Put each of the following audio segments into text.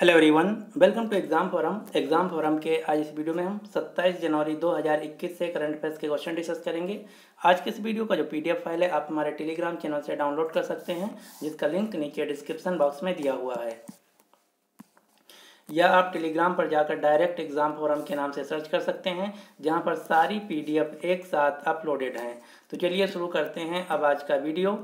Hello everyone, welcome to exam forum के आज इस वीडियो में हम 27 जनवरी 2021 से करंट अफेयर्स के क्वेश्चन डिस्कस करेंगे। आज के इस वीडियो का जो पीडीएफ फाइल है आप हमारे टेलीग्राम चैनल से डाउनलोड कर सकते हैं, जिसका लिंक नीचे डिस्क्रिप्शन बॉक्स में दिया हुआ है, या आप टेलीग्राम पर जाकर डायरेक्ट एग्जाम फोरम के नाम से सर्च कर सकते हैं, जहां पर सारी पीडीएफ एक साथ अपलोडेड हैं। तो चलिए शुरू करते हैं अब आज का वीडियो।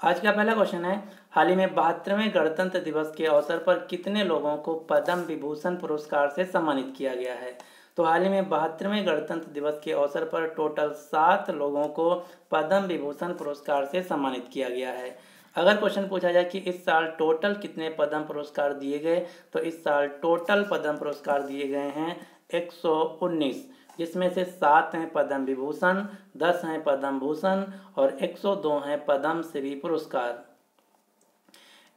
आज का पहला क्वेश्चन है, हाल ही में 72वें गणतंत्र दिवस के अवसर पर कितने लोगों को पद्म विभूषण पुरस्कार से सम्मानित किया गया है? तो हाल ही में 72वें गणतंत्र दिवस के अवसर पर टोटल 7 लोगों को पद्म विभूषण पुरस्कार से सम्मानित किया गया है। अगर क्वेश्चन पूछा जाए कि इस साल टोटल कितने पद्म पुरस्कार दिए गए, तो इस साल टोटल पद्म पुरस्कार दिए गए हैं 119, जिसमें से 7 हैं पद्म विभूषण, 10 हैं पद्म भूषण और 102 हैं पद्म श्री पुरस्कार।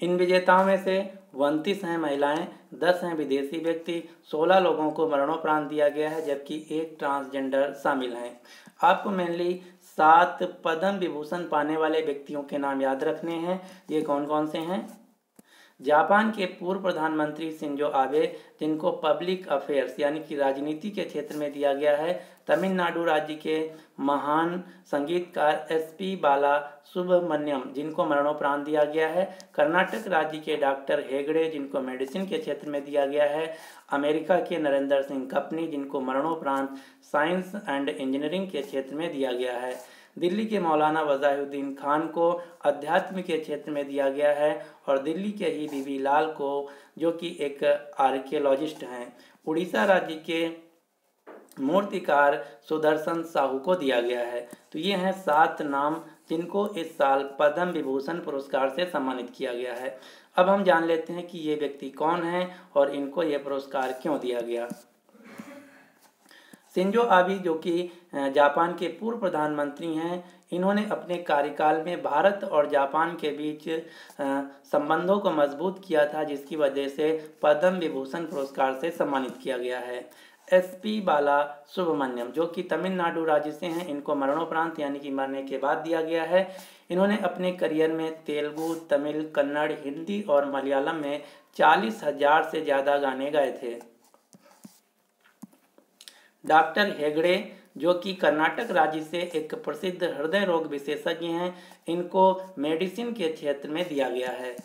इन विजेताओं में से 29 हैं महिलाएं, 10 हैं विदेशी व्यक्ति, 16 लोगों को मरणोपरांत दिया गया है, जबकि एक ट्रांसजेंडर शामिल हैं। आपको मेनली 7 पद्म विभूषण पाने वाले व्यक्तियों के नाम याद रखने हैं। ये कौन कौन से हैं? जापान के पूर्व प्रधानमंत्री शिंजो आबे, जिनको पब्लिक अफेयर्स यानी कि राजनीति के क्षेत्र में दिया गया है। तमिलनाडु राज्य के महान संगीतकार एसपी बाला सुब्रमण्यम, जिनको मरणोपरांत दिया गया है। कर्नाटक राज्य के डॉक्टर हेगड़े, जिनको मेडिसिन के क्षेत्र में दिया गया है। अमेरिका के नरेंद्र सिंह कपनी, जिनको मरणोपरांत साइंस एंड इंजीनियरिंग के क्षेत्र में दिया गया है। दिल्ली के मौलाना वजाहिउद्दीन खान को अध्यात्म के क्षेत्र में दिया गया है, और दिल्ली के ही बीबी लाल को, जो कि एक आर्कियोलॉजिस्ट हैं, उड़ीसा राज्य के मूर्तिकार सुदर्शन साहू को दिया गया है। तो ये हैं 7 नाम जिनको इस साल पद्म विभूषण पुरस्कार से सम्मानित किया गया है। अब हम जान लेते हैं कि ये व्यक्ति कौन हैं और इनको ये पुरस्कार क्यों दिया गया। शिंजो आबे, जो कि जापान के पूर्व प्रधानमंत्री हैं, इन्होंने अपने कार्यकाल में भारत और जापान के बीच संबंधों को मजबूत किया था, जिसकी वजह से पद्म विभूषण पुरस्कार से सम्मानित किया गया है। एसपी बाला सुब्रमण्यम, जो कि तमिलनाडु राज्य से हैं, इनको मरणोपरांत यानी कि मरने के बाद दिया गया है। इन्होंने अपने करियर में तेलुगु, तमिल, कन्नड़, हिंदी और मलयालम में 40,000 से ज़्यादा गाने गाए थे। डॉक्टर हेगड़े, जो कि कर्नाटक राज्य से एक प्रसिद्ध हृदय रोग विशेषज्ञ हैं, इनको मेडिसिन के क्षेत्र में दिया गया है।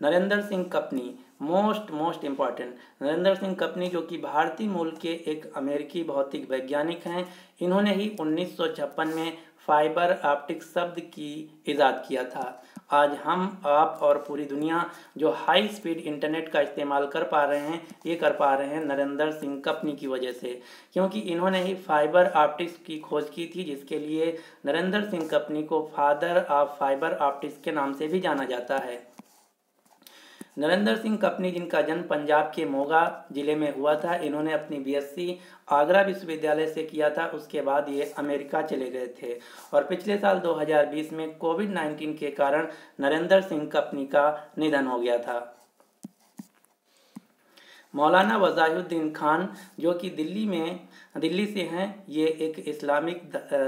Narendra Singh company, most important, Narendra Singh company, जो कि भारतीय मूल के एक अमेरिकी भौतिक वैज्ञानिक हैं, इन्होंने ही 1956 में फाइबर ऑप्टिक शब्द की इजाद किया था। आज हम, आप और पूरी दुनिया जो हाई स्पीड इंटरनेट का इस्तेमाल कर पा रहे हैं, ये कर पा रहे हैं नरेंद्र सिंह कपनी की वजह से, क्योंकि इन्होंने ही फाइबर ऑप्टिक्स की खोज की थी, जिसके लिए नरेंद्र सिंह कपनी को फादर ऑफ फाइबर ऑप्टिक्स के नाम से भी जाना जाता है। नरेंद्र सिंह कपनी, जिनका जन्म पंजाब के मोगा जिले में हुआ था, इन्होंने अपनी बीएससी आगरा विश्वविद्यालय से किया था। उसके बाद ये अमेरिका चले गए थे, और पिछले साल 2020 में कोविड-19 के कारण नरेंद्र सिंह कपनी का निधन हो गया था। मौलाना वजाहिउद्दीन खान, जो कि दिल्ली से हैं, ये एक इस्लामिक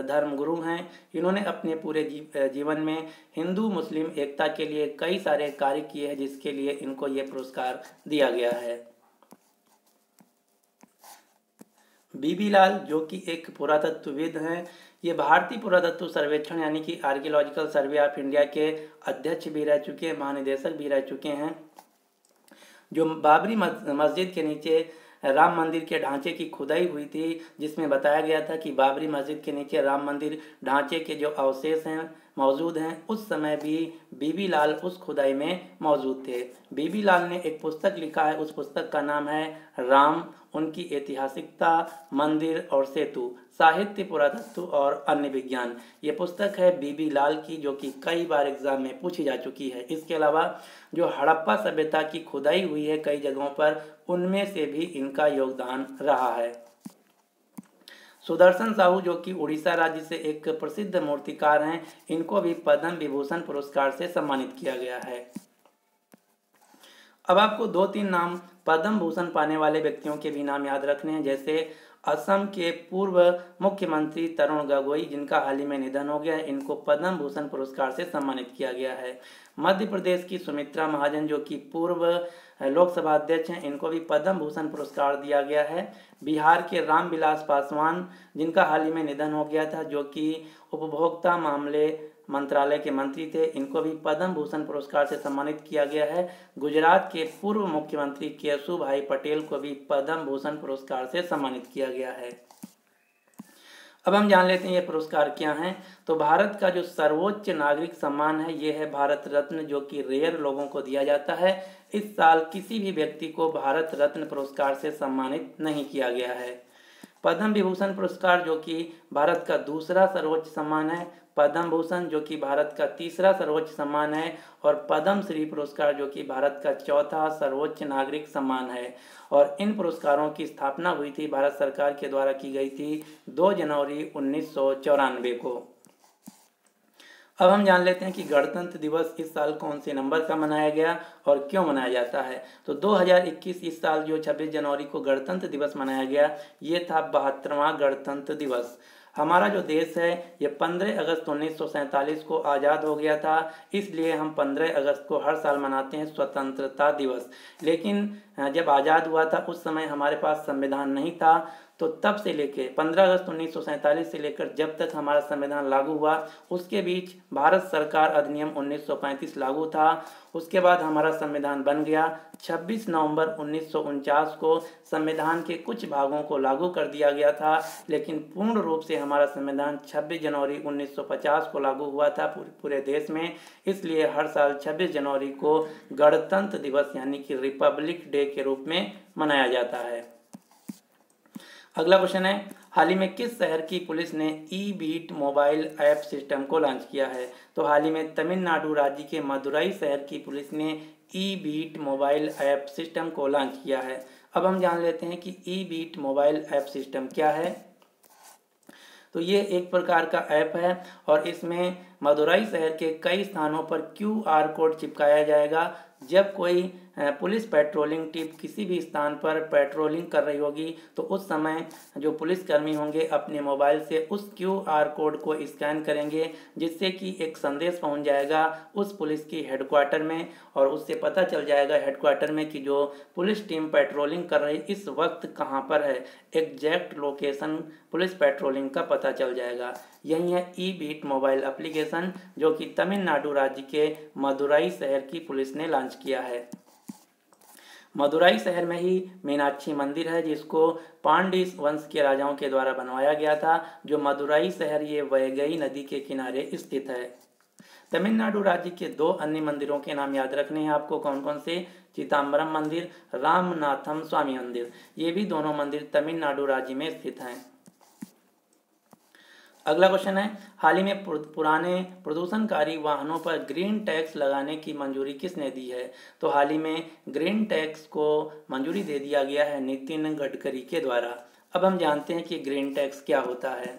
धर्मगुरु हैं। इन्होंने अपने पूरे जीवन में हिंदू मुस्लिम एकता के लिए कई सारे कार्य किए हैं, जिसके लिए इनको ये पुरस्कार दिया गया है। बीबी लाल, जो कि एक पुरातत्वविद हैं, ये भारतीय पुरातत्व सर्वेक्षण यानी कि आर्कियोलॉजिकल सर्वे ऑफ इंडिया के अध्यक्ष भी रह चुके हैं, महानिदेशक भी रह चुके हैं। जो बाबरी मस्जिद के नीचे राम मंदिर के ढांचे की खुदाई हुई थी, जिसमें बताया गया था कि बाबरी मस्जिद के नीचे राम मंदिर ढांचे के जो अवशेष हैं मौजूद हैं, उस समय भी बीबी लाल उस खुदाई में मौजूद थे। बीबी लाल ने एक पुस्तक लिखा है, उस पुस्तक का नाम है राम, उनकी ऐतिहासिकता, मंदिर और सेतु, साहित्य, पुरातत्व और अन्य विज्ञान। ये पुस्तक है बीबी लाल की, जो कि कई बार एग्जाम में पूछी जा चुकी है। इसके अलावा जो हड़प्पा सभ्यता की खुदाई हुई है कई जगहों पर, उनमें से भी इनका योगदान रहा है। सुदर्शन साहू, जो कि उड़ीसा राज्य से एक प्रसिद्ध मूर्तिकार हैं, इनको भी पद्म विभूषण पुरस्कार से सम्मानित किया गया है। अब आपको 2-3 नाम पद्म भूषण पाने वाले व्यक्तियों के भी नाम याद रखने हैं, जैसे असम के पूर्व मुख्यमंत्री तरुण गोगोई, जिनका हाल ही में निधन हो गया है, इनको पद्म भूषण पुरस्कार से सम्मानित किया गया है। मध्य प्रदेश की सुमित्रा महाजन, जो कि पूर्व लोकसभा अध्यक्ष हैं, इनको भी पद्म भूषण पुरस्कार दिया गया है। बिहार के रामविलास पासवान, जिनका हाल ही में निधन हो गया था, जो कि उपभोक्ता मामले मंत्रालय के मंत्री थे, इनको भी पद्म भूषण पुरस्कार से सम्मानित किया गया है। गुजरात के पूर्व मुख्यमंत्री केशुभाई पटेल को भी पद्म भूषण पुरस्कार से सम्मानित किया गया है। अब हम जान लेते हैं ये पुरस्कार क्या हैं। तो भारत का जो सर्वोच्च नागरिक सम्मान है ये है भारत रत्न, जो कि रेयर लोगों को दिया जाता है। इस साल किसी भी व्यक्ति को भारत रत्न पुरस्कार से सम्मानित नहीं किया गया है। पद्म विभूषण पुरस्कार, जो कि भारत का दूसरा सर्वोच्च सम्मान है, पद्म भूषण, जो कि भारत का तीसरा सर्वोच्च सम्मान है, और पद्म श्री पुरस्कार, जो कि भारत का चौथा सर्वोच्च नागरिक सम्मान है। और इन पुरस्कारों की स्थापना हुई थी, भारत सरकार के द्वारा की गई थी 2 जनवरी 1994 को। अब हम जान लेते हैं कि गणतंत्र दिवस इस साल कौन से नंबर का मनाया गया और क्यों मनाया जाता है। तो 2021 इस साल जो 26 जनवरी को गणतंत्र दिवस मनाया गया, ये था 72वां गणतंत्र दिवस। हमारा जो देश है ये 15 अगस्त 1947 को आज़ाद हो गया था, इसलिए हम 15 अगस्त को हर साल मनाते हैं स्वतंत्रता दिवस। लेकिन जब आज़ाद हुआ था उस समय हमारे पास संविधान नहीं था, तो तब से लेके 15 अगस्त 1947 से लेकर जब तक हमारा संविधान लागू हुआ, उसके बीच भारत सरकार अधिनियम 1935 लागू था। उसके बाद हमारा संविधान बन गया। 26 नवंबर 1949 को संविधान के कुछ भागों को लागू कर दिया गया था, लेकिन पूर्ण रूप से हमारा संविधान 26 जनवरी 1950 को लागू हुआ था पूरे देश में। इसलिए हर साल 26 जनवरी को गणतंत्र दिवस यानी कि रिपब्लिक डे के रूप में मनाया जाता है। अगला क्वेश्चन है, हाल ही में किस शहर की पुलिस ने ई बीट मोबाइल ऐप सिस्टम को लॉन्च किया है। तो हाल ही में तमिलनाडु राज्य के मदुरई शहर की पुलिस ने ई बीट मोबाइल ऐप सिस्टम को लॉन्च किया है। अब हम जान लेते हैं कि ई बीट मोबाइल ऐप सिस्टम क्या है। तो ये एक प्रकार का ऐप है और इसमें मदुरई शहर के कई स्थानों पर QR कोड चिपकाया जाएगा। जब कोई पुलिस पेट्रोलिंग टीम किसी भी स्थान पर पेट्रोलिंग कर रही होगी, तो उस समय जो पुलिसकर्मी होंगे अपने मोबाइल से उस QR कोड को स्कैन करेंगे, जिससे कि एक संदेश पहुंच जाएगा उस पुलिस की हेडक्वार्टर में, और उससे पता चल जाएगा हेडक्वार्टर में कि जो पुलिस टीम पेट्रोलिंग कर रही इस वक्त कहां पर है। एग्जैक्ट लोकेशन पुलिस पेट्रोलिंग का पता चल जाएगा। यही है ई बीट मोबाइल एप्लीकेशन, जो कि तमिलनाडु राज्य के मदुरई शहर की पुलिस ने लॉन्च किया है। मदुरई शहर में ही मीनाक्षी मंदिर है, जिसको पांड्य वंश के राजाओं के द्वारा बनवाया गया था। जो मदुरई शहर ये वैगई नदी के किनारे स्थित है। तमिलनाडु राज्य के 2 अन्य मंदिरों के नाम याद रखने हैं आपको। कौन कौन से? चिदम्बरम मंदिर, रामनाथम स्वामी मंदिर। ये भी दोनों मंदिर तमिलनाडु राज्य में स्थित हैं। अगला क्वेश्चन है, हाल ही में पुराने प्रदूषणकारी वाहनों पर ग्रीन टैक्स लगाने की मंजूरी किसने दी है। तो हाल ही में ग्रीन टैक्स को मंजूरी दे दिया गया है नितिन गडकरी के द्वारा। अब हम जानते हैं कि ग्रीन टैक्स क्या होता है।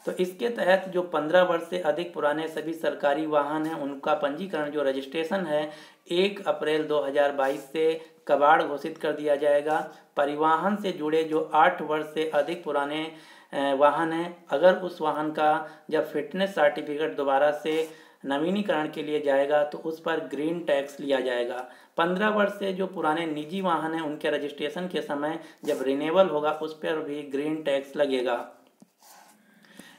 तो इसके तहत जो 15 वर्ष से अधिक पुराने सभी सरकारी वाहन हैं उनका पंजीकरण जो रजिस्ट्रेशन है 1 अप्रैल 2022 से कबाड़ घोषित कर दिया जाएगा। परिवहन से जुड़े जो 8 वर्ष से अधिक पुराने वाहन है, अगर उस वाहन का जब फिटनेस सर्टिफिकेट दोबारा से नवीनीकरण के लिए जाएगा तो उस पर ग्रीन टैक्स लिया जाएगा। 15 वर्ष से जो पुराने निजी वाहन हैं उनके रजिस्ट्रेशन के समय जब रिन्यूअल होगा उस पर भी ग्रीन टैक्स लगेगा।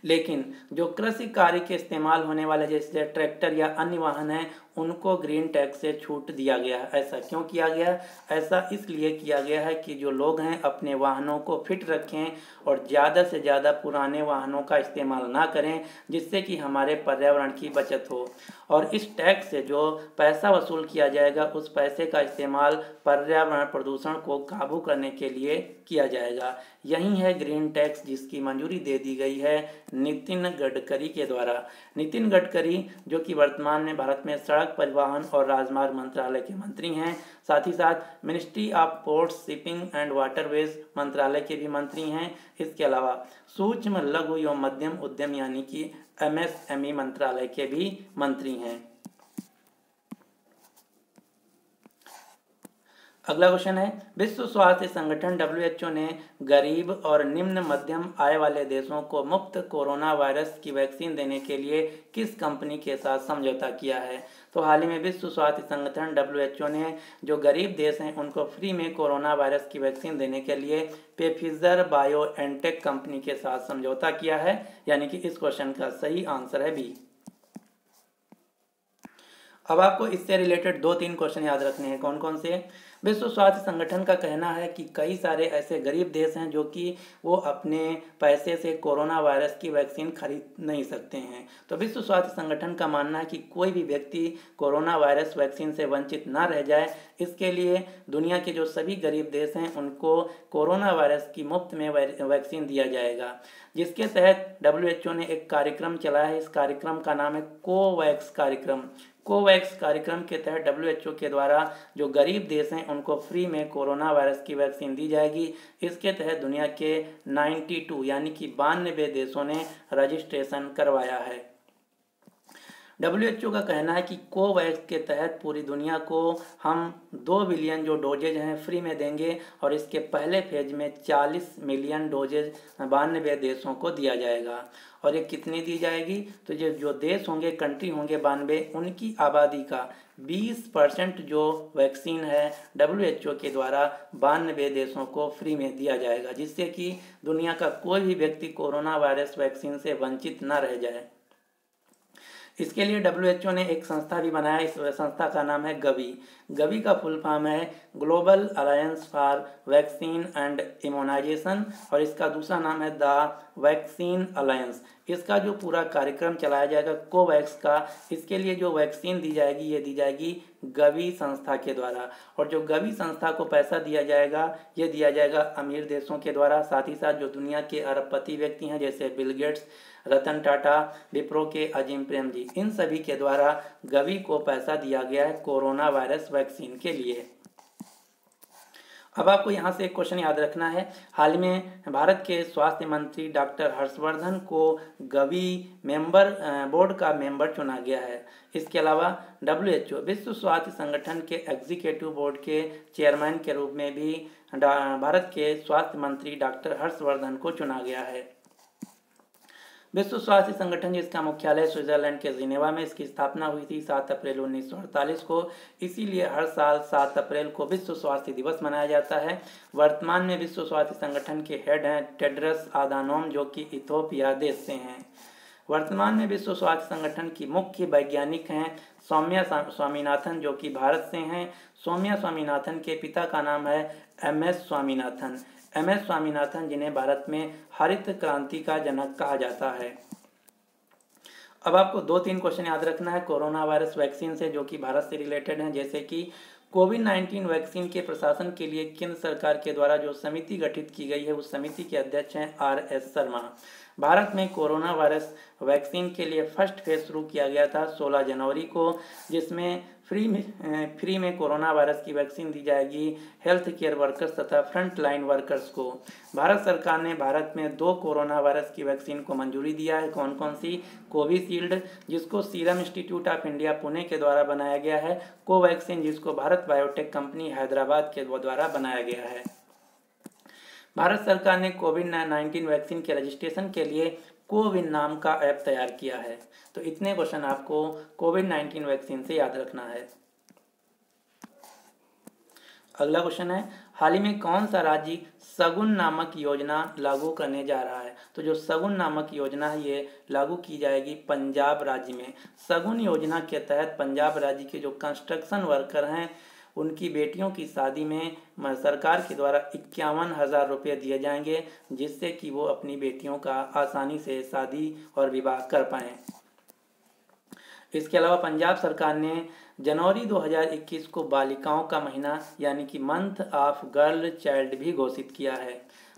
लेकिन जो कृषि कार्य के इस्तेमाल होने वाले जैसे ट्रैक्टर या अन्य वाहन हैं उनको ग्रीन टैक्स से छूट दिया गया है। ऐसा क्यों किया गया? ऐसा इसलिए किया गया है कि जो लोग हैं अपने वाहनों को फिट रखें और ज़्यादा से ज़्यादा पुराने वाहनों का इस्तेमाल ना करें, जिससे कि हमारे पर्यावरण की बचत हो। और इस टैक्स से जो पैसा वसूल किया जाएगा उस पैसे का इस्तेमाल पर्यावरण प्रदूषण को काबू करने के लिए किया जाएगा। यही है ग्रीन टैक्स जिसकी मंजूरी दे दी गई है नितिन गडकरी के द्वारा। नितिन गडकरी जो कि वर्तमान में भारत में सड़क परिवहन और राजमार्ग मंत्रालय के मंत्री हैं, साथ ही साथ ministry of ports, shipping and waterways मंत्रालय के भी मंत्री हैं। इसके अलावा सूक्ष्म लघु एवं मध्यम उद्यम यानी कि MSME मंत्रालय के भी मंत्री हैं। अगला क्वेश्चन है, विश्व स्वास्थ्य संगठन WHO ने गरीब और निम्न मध्यम आय वाले देशों को मुफ्त कोरोना वायरस की वैक्सीन देने के लिए किस कंपनी के साथ समझौता किया है? तो हाल ही में विश्व स्वास्थ्य संगठन WHO ने जो गरीब देश हैं उनको फ्री में कोरोना वायरस की वैक्सीन देने के लिए पेफिजर बायोएनटेक कंपनी के साथ समझौता किया है, यानी कि इस क्वेश्चन का सही आंसर है बी। अब आपको इससे रिलेटेड 2-3 क्वेश्चन याद रखने हैं। कौन कौन से? विश्व स्वास्थ्य संगठन का कहना है कि कई सारे ऐसे गरीब देश हैं जो कि वो अपने पैसे से कोरोना वायरस की वैक्सीन खरीद नहीं सकते हैं। तो विश्व स्वास्थ्य संगठन का मानना है कि कोई भी व्यक्ति कोरोना वायरस वैक्सीन से वंचित ना रह जाए, इसके लिए दुनिया के जो सभी गरीब देश हैं उनको कोरोना वायरस की मुफ्त में वैक्सीन दिया जाएगा, जिसके तहत WHO ने एक कार्यक्रम चलाया है। इस कार्यक्रम का नाम है कोवैक्स कार्यक्रम। कोवैक्स कार्यक्रम के तहत WHO के द्वारा जो गरीब देश हैं उनको फ्री में कोरोना वायरस की वैक्सीन दी जाएगी। इसके तहत दुनिया के 92 यानी कि 92 देशों ने रजिस्ट्रेशन करवाया है। WHO का कहना है कि कोवैक्स के तहत पूरी दुनिया को हम 2 बिलियन जो डोजेज हैं फ्री में देंगे और इसके पहले फेज में 40 मिलियन डोजेज 92 देशों को दिया जाएगा। और ये कितनी दी जाएगी? तो ये जो देश होंगे, कंट्री होंगे 92, उनकी आबादी का 20% जो वैक्सीन है WHO के द्वारा 92 देशों को फ्री में दिया जाएगा, जिससे कि दुनिया का कोई भी व्यक्ति कोरोना वायरस वैक्सीन से वंचित न रह जाए। इसके लिए WHO ने एक संस्था भी बनाया। इस संस्था का नाम है गवी। गवी का फुल फॉर्म है global alliance for vaccine and immunisation, और इसका दूसरा नाम है द वैक्सीन अलायंस। इसका जो पूरा कार्यक्रम चलाया जाएगा कोवैक्स का, इसके लिए जो वैक्सीन दी जाएगी ये दी जाएगी गवी संस्था के द्वारा। और जो गवी संस्था को पैसा दिया जाएगा ये दिया जाएगा अमीर देशों के द्वारा। साथ ही साथ जो दुनिया के अरबपति व्यक्ति हैं जैसे बिल गेट्स, रतन टाटा, विप्रो के अजीम प्रेम जी, इन सभी के द्वारा गवी को पैसा दिया गया है कोरोना वायरस वैक्सीन के लिए। अब आपको यहाँ से एक क्वेश्चन याद रखना है। हाल में भारत के स्वास्थ्य मंत्री डॉक्टर हर्षवर्धन को गवी बोर्ड का मेंबर चुना गया है। इसके अलावा WHO विश्व स्वास्थ्य संगठन के एग्जीक्यूटिव बोर्ड के चेयरमैन के रूप में भी भारत के स्वास्थ्य मंत्री डॉक्टर हर्षवर्धन को चुना गया है। विश्व स्वास्थ्य संगठन जिसका मुख्यालय स्विट्जरलैंड के जिनेवा में, इसकी स्थापना हुई थी 7 अप्रैल 1948 को। इसीलिए हर साल 7 अप्रैल को विश्व स्वास्थ्य दिवस मनाया जाता है। वर्तमान में विश्व स्वास्थ्य संगठन के हेड हैं टेड्रस आधानोम, जो कि इथोपिया देश से हैं। वर्तमान में विश्व स्वास्थ्य संगठन की मुख्य वैज्ञानिक हैं सौम्या स्वामीनाथन, जो कि भारत से हैं। सौम्या स्वामीनाथन के पिता का नाम है MS स्वामीनाथन। MS स्वामीनाथन, जिन्हें भारत में हरित क्रांति का जनक कहा जाता है। अब आपको 2-3 क्वेश्चन याद रखना है कोरोना वायरस वैक्सीन से, जो कि भारत से रिलेटेड हैं। जैसे कि कोविड-19 वैक्सीन के प्रशासन के लिए केंद्र सरकार के द्वारा जो समिति गठित की गई है, उस समिति के अध्यक्ष हैं RS शर्मा। भारत में कोरोना वायरस वैक्सीन के लिए फर्स्ट फेज शुरू किया गया था 16 जनवरी को, जिसमें फ्री में कोरोना वायरस की वैक्सीन दी जाएगी हेल्थ केयर वर्कर्स तथा फ्रंट लाइन वर्कर्स को। भारत सरकार ने भारत में 2 कोरोना वायरस की वैक्सीन को मंजूरी दिया है। कौन कौन सी? कोविशील्ड, जिसको serum institute of India Pune के द्वारा बनाया गया है। कोवैक्सीन, जिसको भारत बायोटेक कंपनी हैदराबाद के द्वारा बनाया गया है। भारत सरकार ने कोविड-19 वैक्सीन के रजिस्ट्रेशन के लिए कोविन नाम का ऐप तैयार किया है। तो इतने क्वेश्चन आपको कोविड-19 वैक्सीन से याद रखना है। अगला क्वेश्चन है, हाल ही में कौन सा राज्य सगुन नामक योजना लागू करने जा रहा है? तो जो सगुन नामक योजना है ये लागू की जाएगी पंजाब राज्य में। सगुन योजना के तहत पंजाब राज्य के जो कंस्ट्रक्शन वर्कर हैं उनकी बेटियों की शादी में सरकार के द्वारा 51,000 रुपये दिए जाएंगे, जिससे कि वो अपनी बेटियों का आसानी से शादी और विवाह कर पाएँ। इसके अलावा पंजाब सरकार ने जनवरी 2021 को बालिकाओं का महीना यानी कि मंथ ऑफ गर्ल चाइल्ड भी घोषित किया है।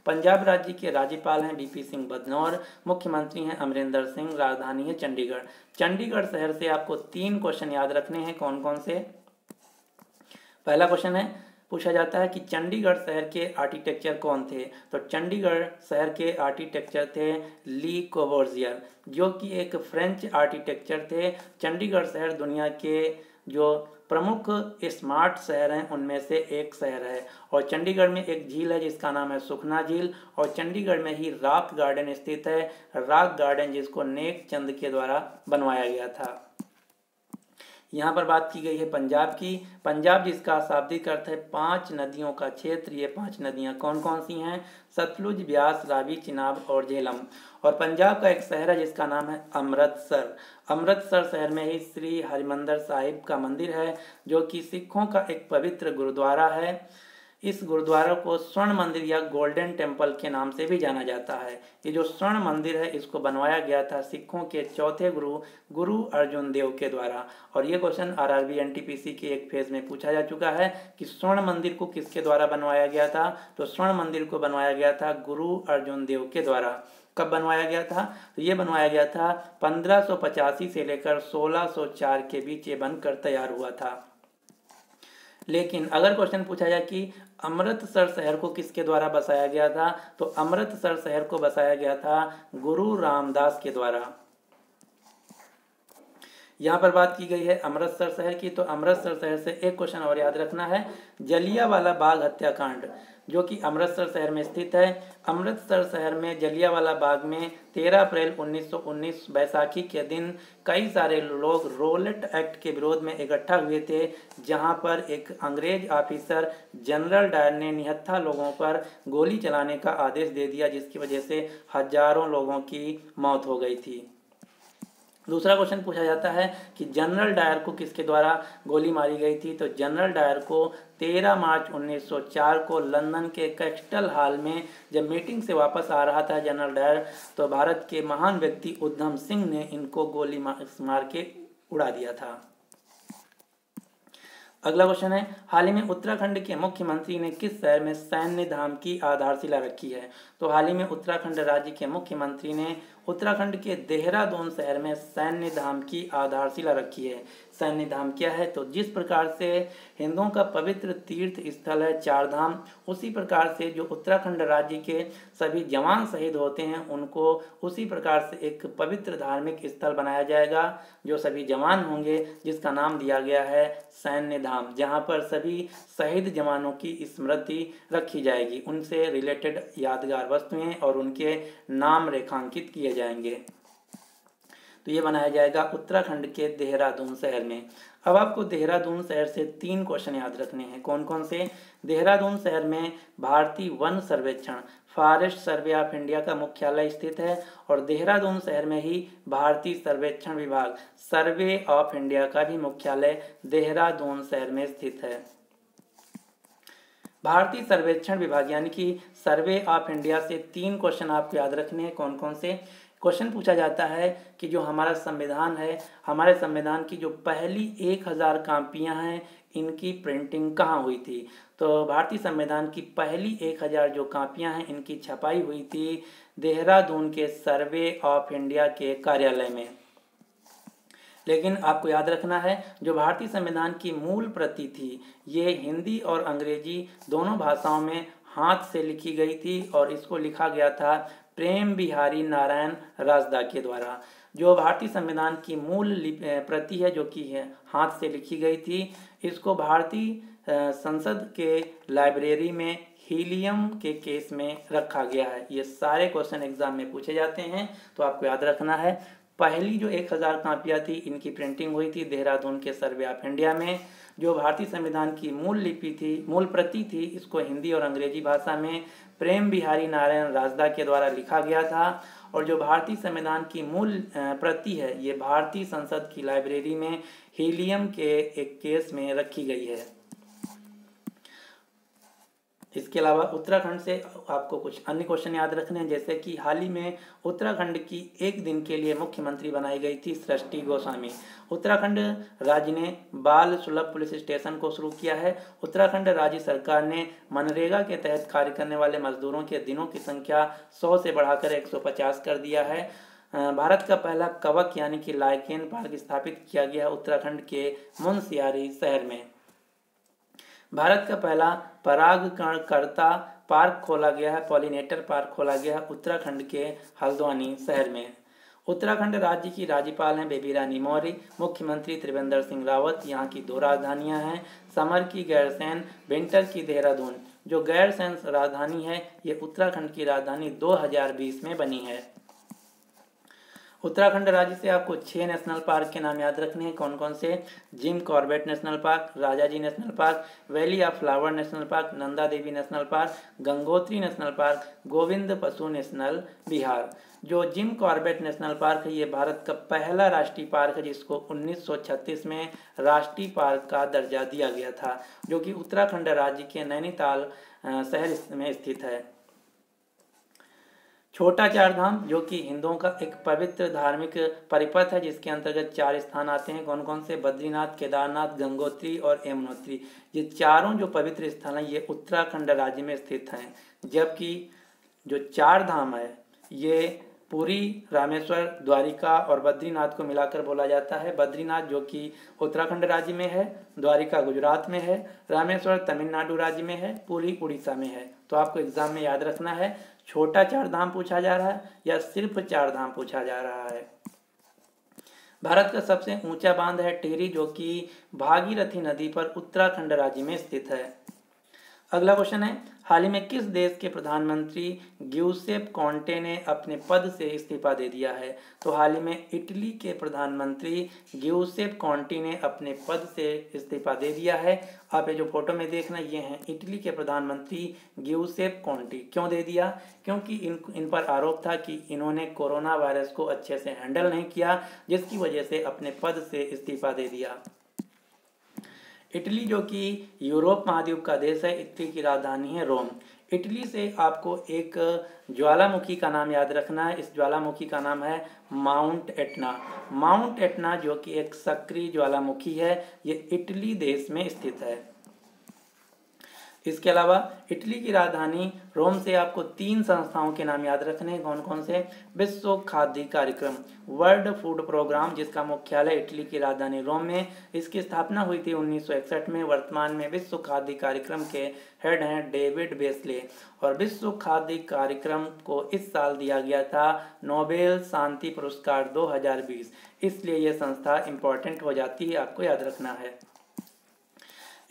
पंजाब राज्य के राज्यपाल हैं VP सिंह बदनौर, मुख्यमंत्री हैं अमरिंदर सिंह, राजधानी है चंडीगढ़। चंडीगढ़ शहर से आपको 3 क्वेश्चन याद रखने हैं। कौन कौन से? पहला क्वेश्चन है, पूछा जाता है कि चंडीगढ़ शहर के आर्किटेक्चर कौन थे? तो चंडीगढ़ शहर के आर्किटेक्चर थे ली कोबोर्जियर, जो कि एक फ्रेंच आर्किटेक्चर थे। चंडीगढ़ शहर दुनिया के जो प्रमुख स्मार्ट शहर हैं उनमें से एक शहर है। और चंडीगढ़ में एक झील है जिसका नाम है सुखना झील, और चंडीगढ़ में ही रॉक गार्डन स्थित है, रॉक गार्डन जिसको नेक चंद के द्वारा बनवाया गया था। यहाँ पर बात की गई है पंजाब की। पंजाब जिसका शाब्दिक अर्थ है 5 नदियों का क्षेत्र। ये 5 नदियाँ कौन कौन सी हैं? सतलुज, ब्यास, रावी, चिनाब और झेलम। और पंजाब का एक शहर है जिसका नाम है अमृतसर। अमृतसर शहर में ही श्री हरिमंदिर साहिब का मंदिर है, जो कि सिखों का एक पवित्र गुरुद्वारा है। इस गुरुद्वारा को स्वर्ण मंदिर या गोल्डन टेम्पल के नाम से भी जाना जाता है। ये जो स्वर्ण मंदिर है इसको बनवाया गया था सिखों के चौथे गुरु गुरु अर्जुन देव के द्वारा। और ये क्वेश्चन आरआरबी एनटीपीसी के एक फेज में पूछा जा चुका है कि स्वर्ण मंदिर को किसके द्वारा बनवाया गया था। तो स्वर्ण मंदिर को बनवाया गया था गुरु अर्जुन देव के द्वारा। कब बनवाया गया था? तो ये बनवाया गया था 1585 से लेकर 1604 के बीच ये बनकर तैयार हुआ था। लेकिन अगर क्वेश्चन पूछा जाए कि अमृतसर शहर को किसके द्वारा बसाया गया था, तो अमृतसर शहर को बसाया गया था गुरु रामदास के द्वारा। यहाँ पर बात की गई है अमृतसर शहर की, तो अमृतसर शहर से एक क्वेश्चन और याद रखना है, जलियांवाला बाग हत्याकांड जो कि अमृतसर शहर में स्थित है। अमृतसर शहर में जलियांवाला बाग में 13 अप्रैल 1919 बैसाखी के दिन कई सारे लोग रोलेट एक्ट के विरोध में इकट्ठा हुए थे, जहां पर एक अंग्रेज ऑफिसर जनरल डायर ने निहत्था लोगों पर गोली चलाने का आदेश दे दिया, जिसकी वजह से हजारों लोगों की मौत हो गई थी। दूसरा क्वेश्चन पूछा जाता है कि जनरल डायर को किसके द्वारा गोली मारी गई थी, तो जनरल डायर को 13 मार्च 1904 को लंदन के कैस्टल हॉल में जब मीटिंग से वापस आ रहा था जनरल डायर, तो भारत के महान व्यक्ति उधम सिंह ने इनको गोली मार के उड़ा दिया था। अगला क्वेश्चन है, हाल ही में उत्तराखंड के मुख्यमंत्री ने किस शहर में सैन्य धाम की आधारशिला रखी है? तो हाल ही में उत्तराखंड राज्य के मुख्यमंत्री ने उत्तराखंड के देहरादून शहर में सैन्य धाम की आधारशिला रखी है। सैन्य धाम क्या है? तो जिस प्रकार से हिंदुओं का पवित्र तीर्थ स्थल है चार धाम, उसी प्रकार से जो उत्तराखंड राज्य के सभी जवान शहीद होते हैं उनको उसी प्रकार से एक पवित्र धार्मिक स्थल बनाया जाएगा जो सभी जवान होंगे, जिसका नाम दिया गया है सैन्य धाम, जहां पर सभी शहीद जवानों की स्मृति रखी जाएगी, उनसे रिलेटेड यादगार वस्तुएं और उनके नाम रेखांकित किए जाएंगे। तो ये बनाया जाएगा उत्तराखंड के देहरादून शहर में। अब आपको देहरादून शहर से 3 क्वेश्चन याद रखने हैं। कौन कौन से? देहरादून शहर में भारतीय वन सर्वेक्षण फॉरेस्ट सर्वे ऑफ इंडिया का मुख्यालय स्थित है, और देहरादून शहर में ही भारतीय सर्वेक्षण विभाग सर्वे ऑफ इंडिया का भी मुख्यालय देहरादून शहर में स्थित है। भारतीय सर्वेक्षण विभाग यानी कि सर्वे ऑफ इंडिया से 3 क्वेश्चन आपको याद रखने हैं। कौन कौन से? क्वेश्चन पूछा जाता है कि जो हमारा संविधान है, हमारे संविधान की जो पहली 1000 कापियां हैं, इनकी प्रिंटिंग कहाँ हुई थी? तो भारतीय संविधान की पहली 1000 जो कापियां हैं, इनकी छपाई हुई थी देहरादून के सर्वे ऑफ इंडिया के कार्यालय में। लेकिन आपको याद रखना है, जो भारतीय संविधान की मूल प्रति थी, ये हिंदी और अंग्रेजी दोनों भाषाओं में हाथ से लिखी गई थी, और इसको लिखा गया था प्रेम बिहारी नारायण राजदा के द्वारा। जो भारतीय संविधान की मूल प्रति है, जो कि हाथ से लिखी गई थी, इसको भारतीय संसद के लाइब्रेरी में हीलियम के केस में रखा गया है। ये सारे क्वेश्चन एग्जाम में पूछे जाते हैं, तो आपको याद रखना है। पहली जो 1000 कापियाँ थी, इनकी प्रिंटिंग हुई थी देहरादून के सर्वे ऑफ इंडिया में। जो भारतीय संविधान की मूल लिपि थी, मूल प्रति थी, इसको हिंदी और अंग्रेजी भाषा में प्रेम बिहारी नारायण राजदा के द्वारा लिखा गया था। और जो भारतीय संविधान की मूल प्रति है, ये भारतीय संसद की लाइब्रेरी में हीलियम के एक केस में रखी गई है। इसके अलावा उत्तराखंड से आपको कुछ अन्य क्वेश्चन याद रखने हैं, जैसे कि हाल ही में उत्तराखंड की 1 दिन के लिए मुख्यमंत्री बनाई गई थी सृष्टि गोस्वामी। उत्तराखंड राज्य ने बाल सुलभ पुलिस स्टेशन को शुरू किया है। उत्तराखंड राज्य सरकार ने मनरेगा के तहत कार्य करने वाले मजदूरों के दिनों की संख्या 100 से बढ़ाकर 150 कर दिया है। भारत का पहला कवक यानी कि लाइकेन पार्क स्थापित किया गया उत्तराखंड के मुनस्यारी शहर में। भारत का पहला परागकणकर्ता पार्क खोला गया है, पॉलिनेटर पार्क खोला गया है उत्तराखंड के हल्द्वानी शहर में। उत्तराखंड राज्य की राज्यपाल हैं बेबी रानी मौर्य। मुख्यमंत्री त्रिवेंद्र सिंह रावत। यहाँ की दो राजधानियाँ हैं, समर की गैरसैंण, विंटर की देहरादून। जो गैरसैंण राजधानी है ये उत्तराखंड की राजधानी 2020 में बनी है। उत्तराखंड राज्य से आपको 6 नेशनल पार्क के नाम याद रखने हैं। कौन कौन से? Jim Corbett national park, Rajaji national park, valley of flower national park, Nanda Devi national park, Gangotri national park, Govind पशु नेशनल बिहार। जो जिम कॉर्बेट नेशनल पार्क है ये भारत का पहला राष्ट्रीय पार्क है जिसको 1936 में राष्ट्रीय पार्क का दर्जा दिया गया था, जो कि उत्तराखंड राज्य के नैनीताल शहर में स्थित है। छोटा चार धाम जो कि हिंदुओं का एक पवित्र धार्मिक परिपथ है जिसके अंतर्गत 4 स्थान आते हैं। कौन कौन से? बद्रीनाथ, केदारनाथ, गंगोत्री और यमुनोत्री। ये चारों जो पवित्र स्थल हैं ये उत्तराखंड राज्य में स्थित हैं। जबकि जो 4 धाम है ये पुरी, रामेश्वर, द्वारिका और बद्रीनाथ को मिलाकर बोला जाता है। बद्रीनाथ जो कि उत्तराखंड राज्य में है, द्वारिका गुजरात में है, रामेश्वर तमिलनाडु राज्य में है, पुरी उड़ीसा में है। तो आपको एग्जाम में याद रखना है छोटा 4 धाम पूछा जा रहा है या सिर्फ 4 धाम पूछा जा रहा है। भारत का सबसे ऊंचा बांध है टिहरी जो कि भागीरथी नदी पर उत्तराखंड राज्य में स्थित है। अगला क्वेश्चन है, हाल ही में किस देश के प्रधानमंत्री ग्यूसेप कॉन्टे ने अपने पद से इस्तीफा दे दिया है? तो हाल ही में इटली के प्रधानमंत्री ग्यूसेप कॉन्टे ने अपने पद से इस्तीफा दे दिया है। आप ये जो फोटो में देखना ये हैं इटली के प्रधानमंत्री ग्यूसेप कॉन्टे। क्यों दे दिया? क्योंकि इन पर आरोप था कि इन्होंने कोरोना वायरस को अच्छे से हैंडल नहीं किया, जिसकी वजह से अपने पद से इस्तीफा दे दिया। इटली जो कि यूरोप महाद्वीप का देश है, इटली की राजधानी है रोम। इटली से आपको एक ज्वालामुखी का नाम याद रखना है। इस ज्वालामुखी का नाम है माउंट एटना। माउंट एटना जो कि एक सक्रिय ज्वालामुखी है, ये इटली देश में स्थित है। इसके अलावा इटली की राजधानी रोम से आपको 3 संस्थाओं के नाम याद रखने हैं। कौन कौन से? विश्व खाद्य कार्यक्रम, वर्ल्ड फूड प्रोग्राम जिसका मुख्यालय इटली की राजधानी रोम में। इसकी स्थापना हुई थी 1961 में। वर्तमान में विश्व खाद्य कार्यक्रम के हेड हैं डेविड बेस्ले। और विश्व खाद्य कार्यक्रम को इस साल दिया गया था नोबेल शांति पुरस्कार 2020, इसलिए यह संस्था इंपॉर्टेंट हो जाती है, आपको याद रखना है।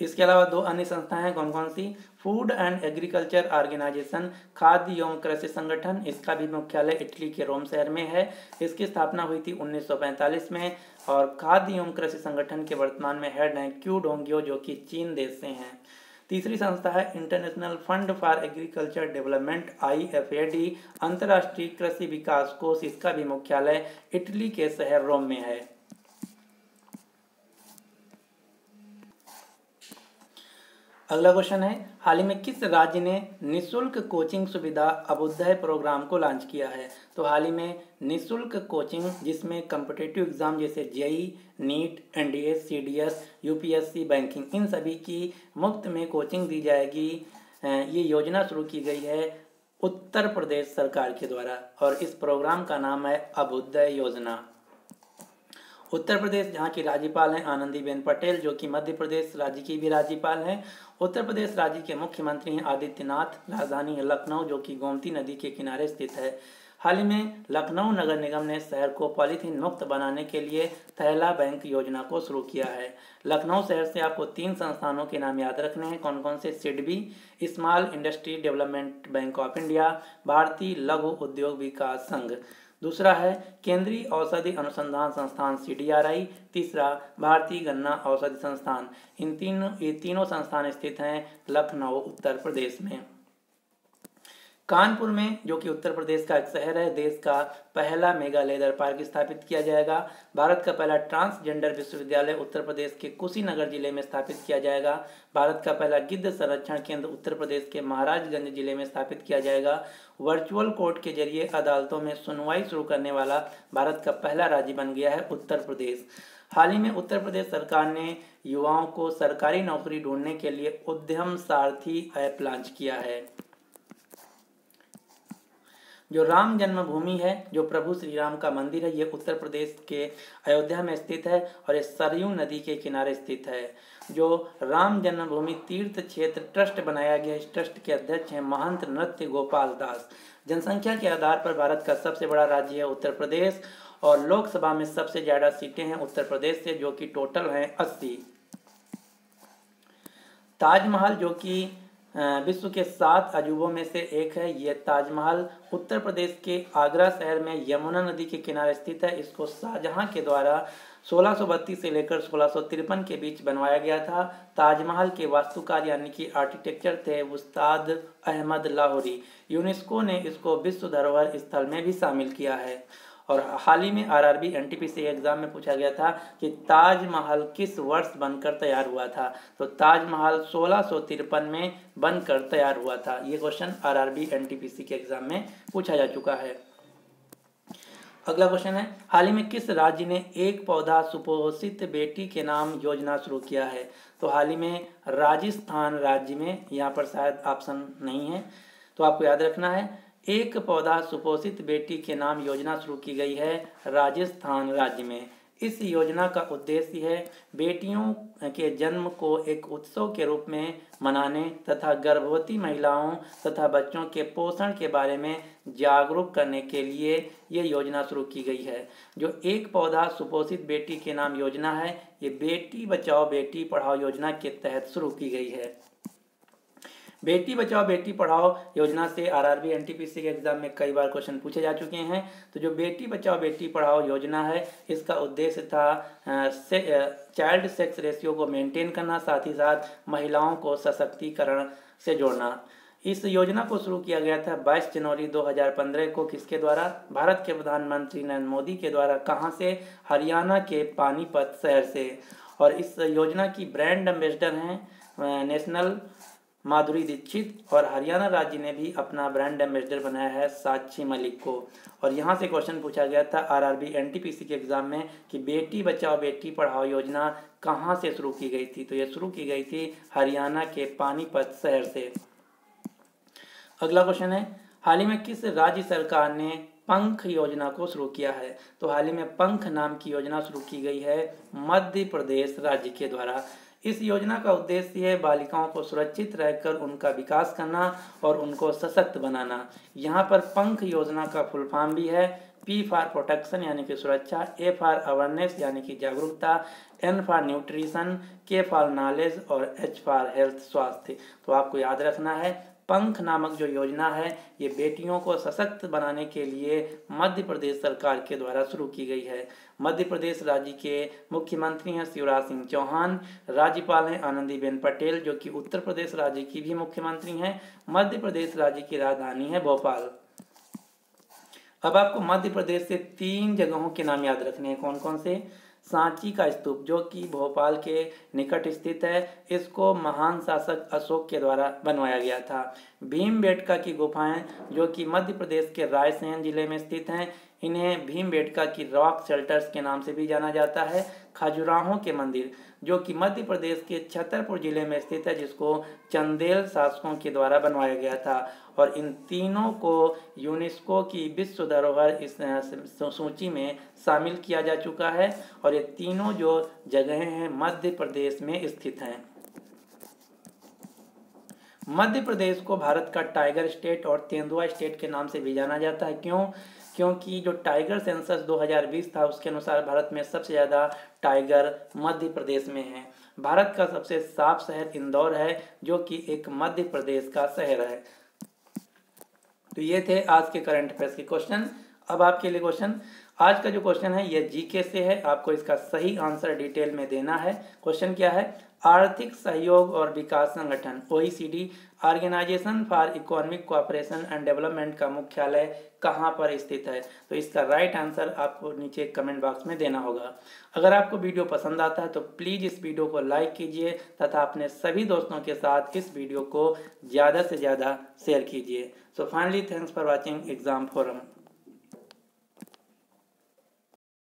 इसके अलावा 2 अन्य संस्थाएं हैं। कौन कौन सी? फूड एंड एग्रीकल्चर ऑर्गेनाइजेशन, खाद्य एवं कृषि संगठन, इसका भी मुख्यालय इटली के रोम शहर में है। इसकी स्थापना हुई थी 1945 में। और खाद्य एवं कृषि संगठन के वर्तमान में हेड हैं क्यू डोंग्यो जो कि चीन देश से हैं। तीसरी संस्था है international fund for agriculture development IFAD, अंतर्राष्ट्रीय कृषि विकास कोष। इसका भी मुख्यालय इटली के शहर रोम में है। अगला क्वेश्चन है, हाल ही में किस राज्य ने निःशुल्क कोचिंग सुविधा अभ्युदय प्रोग्राम को लॉन्च किया है? तो हाल ही में निःशुल्क कोचिंग जिसमें कॉम्पिटिटिव एग्जाम जैसे JEE, NEET, NDA, CDS, UPSC, banking, इन सभी की मुफ्त में कोचिंग दी जाएगी। ये योजना शुरू की गई है उत्तर प्रदेश सरकार के द्वारा और इस प्रोग्राम का नाम है अभ्युदय योजना। उत्तर प्रदेश जहाँ की राज्यपाल हैं आनंदीबेन पटेल जो कि मध्य प्रदेश राज्य की भी राज्यपाल हैं। उत्तर प्रदेश राज्य के मुख्यमंत्री हैं आदित्यनाथ। राजधानी है लखनऊ जो कि गोमती नदी के किनारे स्थित है। हाल ही में लखनऊ नगर निगम ने शहर को पॉलीथीन मुक्त बनाने के लिए थैला बैंक योजना को शुरू किया है। लखनऊ शहर से आपको 3 संस्थानों के नाम याद रखने हैं। कौन कौन से? SIDBI, small industry development bank of India, भारतीय लघु उद्योग विकास संघ। दूसरा है केंद्रीय औषधि अनुसंधान संस्थान CDRI। तीसरा भारतीय गन्ना औषधि संस्थान। ये तीनों संस्थान स्थित हैं लखनऊ उत्तर प्रदेश में। कानपुर में जो कि उत्तर प्रदेश का एक शहर है, देश का पहला मेगा लेदर पार्क स्थापित किया जाएगा। भारत का पहला ट्रांसजेंडर विश्वविद्यालय उत्तर प्रदेश के कुशीनगर जिले में स्थापित किया जाएगा। भारत का पहला गिद्ध संरक्षण केंद्र उत्तर प्रदेश के महाराजगंज जिले में स्थापित किया जाएगा। वर्चुअल कोर्ट के जरिए अदालतों में सुनवाई शुरू करने वाला भारत का पहला राज्य बन गया है उत्तर प्रदेश। हाल ही में उत्तर प्रदेश सरकार ने युवाओं को सरकारी नौकरी ढूंढने के लिए उद्यम सारथी ऐप लॉन्च किया है। जो राम जन्मभूमि है, जो प्रभु श्री राम का मंदिर है, ये उत्तर प्रदेश के अयोध्या में स्थित है और ये सरयू नदी के किनारे स्थित है। जो राम जन्मभूमि तीर्थ क्षेत्र ट्रस्ट बनाया गया, इस ट्रस्ट के अध्यक्ष हैं महंत नृत्य गोपाल दास। जनसंख्या के आधार पर भारत का सबसे बड़ा राज्य है उत्तर प्रदेश और लोकसभा में सबसे ज़्यादा सीटें हैं उत्तर प्रदेश से, जो कि टोटल हैं 80। ताजमहल जो कि विश्व के 7 अजूबों में से एक है, ये ताजमहल उत्तर प्रदेश के आगरा शहर में यमुना नदी के किनारे स्थित है। इसको शाहजहां के द्वारा 1632 से लेकर 1653 के बीच बनवाया गया था। ताजमहल के वास्तुकार यानी कि आर्किटेक्चर थे उस्ताद अहमद लाहौरी। यूनेस्को ने इसको विश्व धरोहर स्थल में भी शामिल किया है। और हाल ही में आरआरबी एनटीपीसी एग्जाम में पूछा गया था कि ताजमहल किस वर्ष बनकर तैयार हुआ था, तो ताजमहल 1653 में बनकर तैयार हुआ था। ये क्वेश्चन आरआरबी एनटीपीसी के एग्जाम में पूछा जा चुका है। अगला क्वेश्चन है, हाल ही में किस राज्य ने एक पौधा सुपोषित बेटी के नाम योजना शुरू किया है, तो हाल ही में राजस्थान राज्य में, यहाँ पर शायद ऑप्शन नहीं है तो आपको याद रखना है, एक पौधा सुपोषित बेटी के नाम योजना शुरू की गई है राजस्थान राज्य में। इस योजना का उद्देश्य है बेटियों के जन्म को एक उत्सव के रूप में मनाने तथा गर्भवती महिलाओं तथा बच्चों के पोषण के बारे में जागरूक करने के लिए ये योजना शुरू की गई है। जो एक पौधा सुपोषित बेटी के नाम योजना है, ये बेटी बचाओ बेटी पढ़ाओ योजना के तहत शुरू की गई है। बेटी बचाओ बेटी पढ़ाओ योजना से आरआरबी एनटीपीसी के एग्जाम में कई बार क्वेश्चन पूछे जा चुके हैं। तो जो बेटी बचाओ बेटी पढ़ाओ योजना है, इसका उद्देश्य था चाइल्ड सेक्स रेशियो को मेंटेन करना, साथ ही साथ महिलाओं को सशक्तिकरण से जोड़ना। इस योजना को शुरू किया गया था 22 जनवरी 2015 को। किसके द्वारा? भारत के प्रधानमंत्री नरेंद्र मोदी के द्वारा। कहाँ से? हरियाणा के पानीपत शहर से। और इस योजना की ब्रांड एम्बेसडर हैं नेशनल माधुरी दीक्षित, और हरियाणा राज्य ने भी अपना ब्रांड एम्बेसडर बनाया है साक्षी मलिक को। और यहाँ से क्वेश्चन पूछा गया था आरआरबी एनटीपीसी के एग्जाम में कि बेटी बचाओ बेटी पढ़ाओ योजना कहाँ से शुरू की गई थी, तो ये शुरू की गई थी हरियाणा के पानीपत शहर से। अगला क्वेश्चन है, हाल ही में किस राज्य सरकार ने पंख योजना को शुरू किया है, तो हाल ही में पंख नाम की योजना शुरू की गई है मध्य प्रदेश राज्य के द्वारा। इस योजना का उद्देश्य है बालिकाओं को सुरक्षित रहकर उनका विकास करना और उनको सशक्त बनाना। यहाँ पर पंख योजना का फुल फॉर्म भी है P फॉर प्रोटेक्शन यानी कि सुरक्षा, A फॉर अवेयरनेस यानी कि जागरूकता, N for nutrition, K for knowledge और H फॉर हेल्थ स्वास्थ्य। तो आपको याद रखना है पंख नामक जो योजना है ये बेटियों को सशक्त बनाने के लिए मध्य प्रदेश सरकार के द्वारा शुरू की गई है। मध्य प्रदेश राज्य के मुख्यमंत्री हैं शिवराज सिंह चौहान, राज्यपाल हैं आनंदीबेन पटेल जो कि उत्तर प्रदेश राज्य की भी मुख्यमंत्री हैं। मध्य प्रदेश राज्य की राजधानी है भोपाल। अब आपको मध्य प्रदेश से 3 जगहों के नाम याद रखने हैं। कौन कौन से? सांची का स्तूप जो कि भोपाल के निकट स्थित है, इसको महान शासक अशोक के द्वारा बनवाया गया था। भीमबेटका की गुफाएं जो कि मध्य प्रदेश के रायसेन जिले में स्थित हैं, इन्हें भीमबेटका की रॉक शेल्टर्स के नाम से भी जाना जाता है। खजुराहो के मंदिर जो कि मध्य प्रदेश के छतरपुर जिले में स्थित है, जिसको चंदेल शासकों के द्वारा बनवाया गया था। और इन तीनों को यूनेस्को की विश्व धरोहर इस सूची में शामिल किया जा चुका है और ये तीनों जो जगहें हैं मध्य प्रदेश में स्थित हैं। मध्य प्रदेश को भारत का टाइगर स्टेट और तेंदुआ स्टेट के नाम से भी जाना जाता है। क्यों? क्योंकि जो टाइगर सेंसस 2020 था उसके अनुसार भारत में सबसे ज़्यादा टाइगर मध्य प्रदेश में है। भारत का सबसे साफ शहर इंदौर है जो कि एक मध्य प्रदेश का शहर है। तो ये थे आज के करंट अफेयर्स के क्वेश्चन। अब आपके लिए क्वेश्चन, आज का जो क्वेश्चन है ये जीके से है, आपको इसका सही आंसर डिटेल में देना है। क्वेश्चन क्या है? आर्थिक सहयोग और विकास संगठन OECD organisation for economic cooperation and development का मुख्यालय कहाँ पर स्थित है? तो इसका राइट आंसर आपको नीचे कमेंट बॉक्स में देना होगा। अगर आपको वीडियो पसंद आता है तो प्लीज़ इस वीडियो को लाइक कीजिए तथा अपने सभी दोस्तों के साथ इस वीडियो को ज़्यादा से ज़्यादा शेयर कीजिए। So finally thanks for watching exam forum.